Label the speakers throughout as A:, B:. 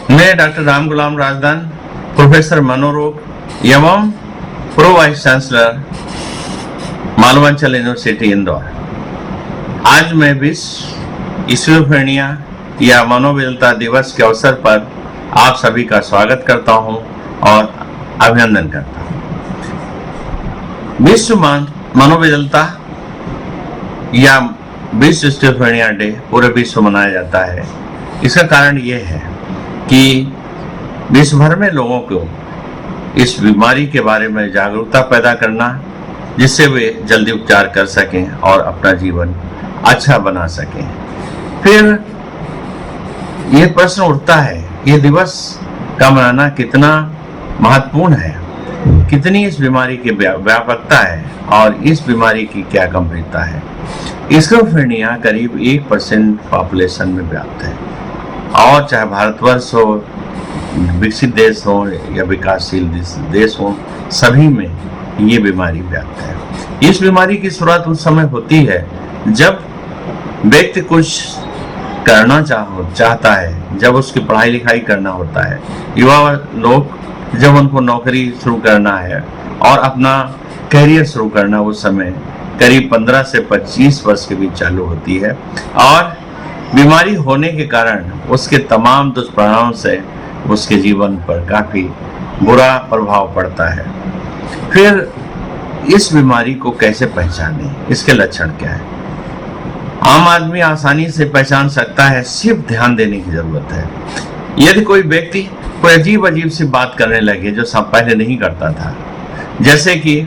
A: मैं डॉक्टर राम गुलाम राजदान, प्रोफेसर मनोरोग एवं pro vice chancellor Malwanchal university Indore. आज मैं विश्व स्किज़ोफ्रेनिया या मनोविकलता दिवस के अवसर पर आप सभी का स्वागत करता हूं और अभिनंदन करता हूं। विश्व मनोविकलता या विश्व स्किज़ोफ्रेनिया डे पूरे विश्व मनाया जाता है। इसका कारण यह है कि विश्व भर में लोगों को इस बीमारी के बारे में जागरूकता पैदा करना, जिससे वे जल्दी उपचार कर सकें और अपना जीवन अच्छा बना सकें। फिर ये प्रश्न उठता है, ये दिवस का मनाना कितना महत्वपूर्ण है, कितनी इस बीमारी की व्यापकता है और इस बीमारी की क्या गंभीरता है। स्किज़ोफ्रेनिया करीब 1% पॉपुलेशन में व्याप्त है और चाहे भारतवर्ष हो, विकसित देश हो या विकासशील देश हो, सभी में ये बीमारी व्याप्त है। इस बीमारी की शुरुआत उस समय होती है जब व्यक्ति कुछ करना चाहता है, जब उसकी पढ़ाई लिखाई करना होता है। युवा लोग जब उनको नौकरी शुरू करना है और अपना करियर शुरू करना, उस समय करीब 15 से 25 वर्ष के बीच चालू होती है और बीमारी होने के कारण उसके तमाम दुष्परिणामों से उसके जीवन पर काफी बुरा प्रभाव पड़ता है। फिर इस बीमारी को कैसे पहचानें, इसके लक्षण क्या है? आम आदमी आसानी से पहचान सकता है, सिर्फ ध्यान देने की जरूरत है। यदि कोई व्यक्ति कोई अजीब सी बात करने लगे जो पहले नहीं करता था, जैसे कि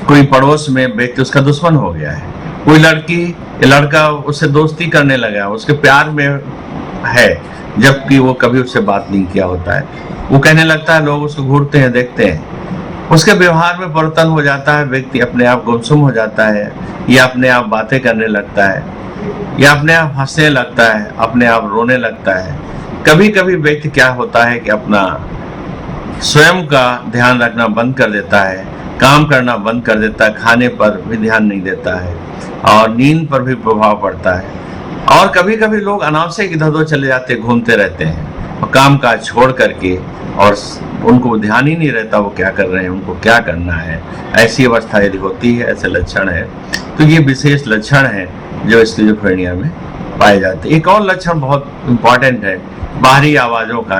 A: कोई पड़ोस में व्यक्ति उसका दुश्मन हो गया है, कोई लड़की या लड़का उससे दोस्ती करने लगा, उसके प्यार में है जबकि वो कभी उससे बात नहीं किया होता है, वो कहने लगता है, लोग उसको घूरते हैं, देखते हैं, उसके व्यवहार में परिवर्तन हो जाता है, व्यक्ति अपने आप गुमसुम हो जाता है या अपने आप बातें करने लगता है या अपने आप हंसने लगता है, अपने आप रोने लगता है। कभी कभी व्यक्ति क्या होता है कि अपना स्वयं का ध्यान रखना बंद कर देता है, काम करना बंद कर देता है, खाने पर भी ध्यान नहीं देता है और नींद पर भी प्रभाव पड़ता है। और कभी कभी लोग अनावश्यक इधर उधर चले जाते, घूमते रहते हैं और काम काज छोड़ करके, और उनको ध्यान ही नहीं रहता वो क्या कर रहे हैं, उनको क्या करना है। ऐसी अवस्था यदि होती है, ऐसे लक्षण है, तो ये विशेष लक्षण है जो स्किज़ोफ्रेनिया में पाए जाते हैं। एक और लक्षण बहुत इम्पॉर्टेंट है, बाहरी आवाज़ों का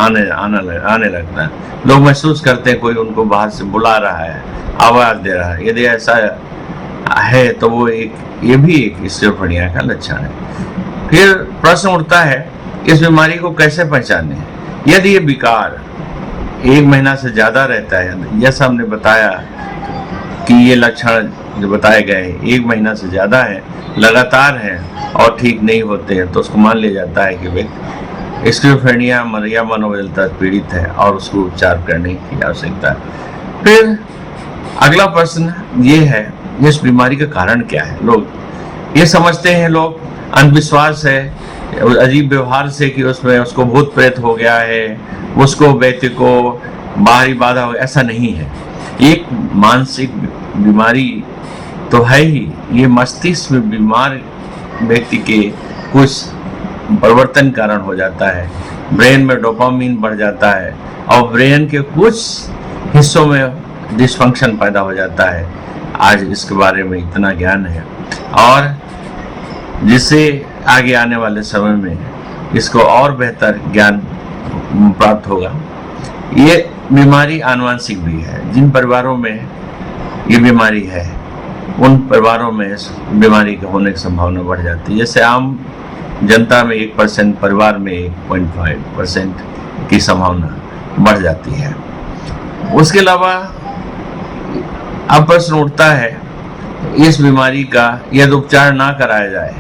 A: आने लगता है। लोग महसूस करते हैं कोई उनको बाहर से बुला रहा है, आवाज़ दे रहा है। यदि ऐसा है तो वो ये भी एक स्किज़ोफ्रेनिया का लक्षण है। फिर प्रश्न उठता है, इस बीमारी को कैसे पहचानें? यदि ये विकार 1 महीना से ज़्यादा रहता है, जैसा हमने बताया कि ये लक्षण जो बताए गए 1 महीना से ज़्यादा है, लगातार है और ठीक नहीं होते हैं, तो उसको मान लिया जाता है कि व्यक्ति स्किज़ोफ्रेनिया या मनोविकलता पीड़ित है और उसको उपचार करने की आवश्यकता है। फिर अगला प्रश्न ये है, इस बीमारी का कारण क्या है? लोग ये समझते हैं, लोग अंधविश्वास है, अजीब व्यवहार से कि उसमें उसको भूत प्रेत हो गया है, उसको व्यक्ति को बाहरी बाधा हो, ऐसा नहीं है। एक मानसिक बीमारी तो है ही, ये मस्तिष्क में बीमार व्यक्ति के कुछ परिवर्तन कारण हो जाता है। ब्रेन में डोपामिन बढ़ जाता है और ब्रेन के कुछ हिस्सों में डिसफंक्शन पैदा हो जाता है। आज इसके बारे में इतना ज्ञान है और जिससे आगे आने वाले समय में इसको और बेहतर ज्ञान प्राप्त होगा। ये बीमारी आनुवंशिक भी है। जिन परिवारों में ये बीमारी है, उन परिवारों में इस बीमारी के होने की संभावना बढ़ जाती है। जैसे आम जनता में 1%, परिवार में 1.5% की संभावना बढ़ जाती है। उसके अलावा अब प्रश्न उठता है, इस बीमारी का यदि उपचार ना कराया जाए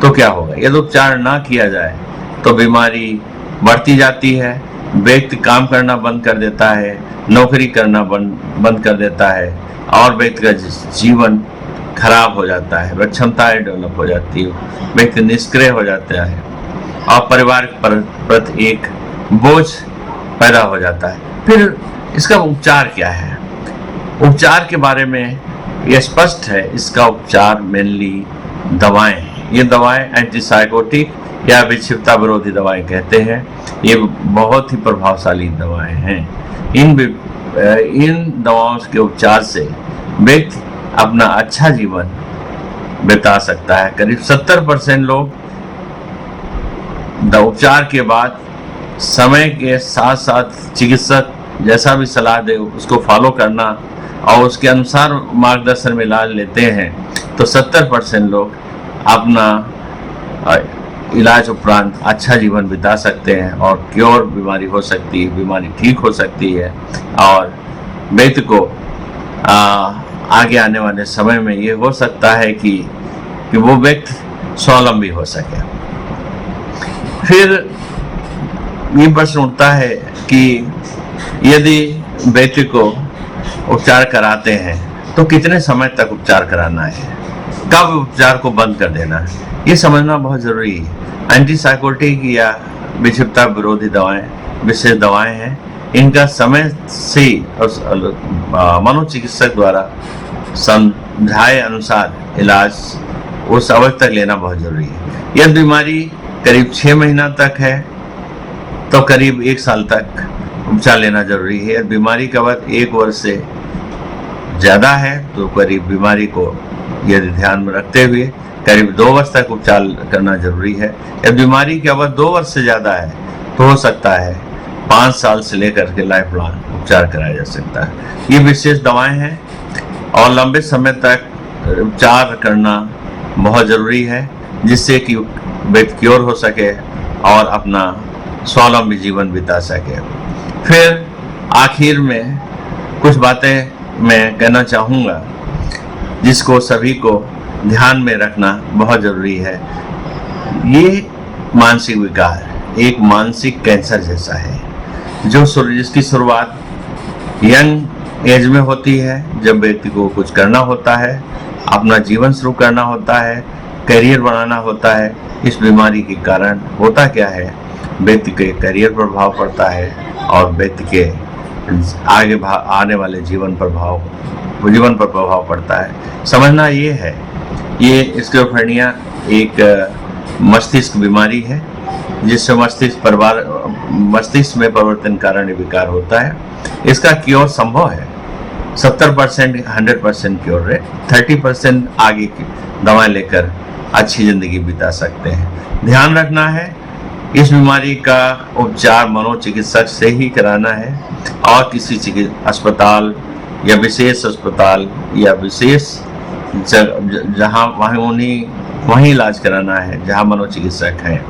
A: तो क्या होगा? यदि उपचार ना किया जाए तो बीमारी बढ़ती जाती है, व्यक्ति काम करना बंद कर देता है, नौकरी करना बंद कर देता है और व्यक्ति का जीवन खराब हो जाता है, वह क्षमताएं डेवलप हो जाती है, व्यक्ति निष्क्रिय हो जाता है और परिवार पर प्रति एक बोझ पैदा हो जाता है। फिर इसका उपचार क्या है? उपचार के बारे में यह स्पष्ट है, इसका उपचार मेनली दवाएं हैं। ये दवाएं एंटीसाइकोटिक या विक्षिप्तता विरोधी दवाएं कहते हैं। ये बहुत ही प्रभावशाली दवाएं हैं। इन दवाओं के उपचार से व्यक्ति अपना अच्छा जीवन बिता सकता है। करीब 70% लोग उपचार के बाद समय के साथ साथ चिकित्सक जैसा भी सलाह दे उसको फॉलो करना और उसके अनुसार मार्गदर्शन में इलाज लेते हैं तो 70% लोग अपना इलाज उपरांत अच्छा जीवन बिता सकते हैं और क्योर बीमारी हो सकती है, बीमारी ठीक हो सकती है और व्यक्ति को आगे आने वाले समय में ये हो सकता है कि वो व्यक्ति स्वावलंबी हो सके। फिर ये प्रश्न उठता है कि यदि व्यक्ति को उपचार कराते हैं तो कितने समय तक उपचार कराना है, कब उपचार को बंद कर देना है, ये समझना बहुत जरूरी है। एंटीसाइकोटिक या विक्षिप्तता विरोधी दवाएं विशेष दवाएं हैं। इनका समय से मनोचिकित्सक द्वारा समझाए अनुसार इलाज उस अवधि तक लेना बहुत जरूरी है। यदि बीमारी करीब 6 महीना तक है तो करीब 1 साल तक उपचार लेना जरूरी है। यदि बीमारी का अवधि 1 वर्ष से ज़्यादा है तो करीब बीमारी को यदि ध्यान में रखते हुए करीब 2 वर्ष तक उपचार करना जरूरी है। यदि बीमारी की अवधि 2 वर्ष से ज़्यादा है तो हो सकता है 5 साल से लेकर के लाइफ लॉन्ग उपचार कराया जा सकता है। ये विशेष दवाएं हैं और लंबे समय तक उपचार करना बहुत ज़रूरी है जिससे कि व्यक्ति क्योर हो सके और अपना स्वावलंबी जीवन बिता सके। फिर आखिर में कुछ बातें मैं कहना चाहूँगा जिसको सभी को ध्यान में रखना बहुत ज़रूरी है। ये मानसिक विकार एक मानसिक कैंसर जैसा है जिसकी शुरुआत यंग एज में होती है, जब व्यक्ति को कुछ करना होता है, अपना जीवन शुरू करना होता है, करियर बनाना होता है। इस बीमारी के कारण होता क्या है, व्यक्ति के करियर पर प्रभाव पड़ता है और व्यक्ति के आगे आने वाले जीवन पर प्रभाव पड़ता है। समझना ये है, ये स्किज़ोफ्रेनिया एक मस्तिष्क बीमारी है जिससे मस्तिष्क में परिवर्तन कारण विकार होता है। इसका क्योर संभव है। 70% 100% क्योर है। 30% आगे की दवाएं लेकर अच्छी जिंदगी बिता सकते हैं। ध्यान रखना है इस बीमारी का उपचार मनोचिकित्सक से ही कराना है और किसी अस्पताल या विशेष अस्पताल या विशेष जहां वहीं इलाज कराना है जहां मनोचिकित्सक हैं।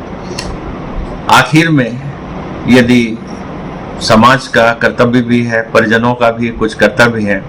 A: आखिर में यदि समाज का कर्तव्य भी है, परिजनों का भी कुछ कर्तव्य है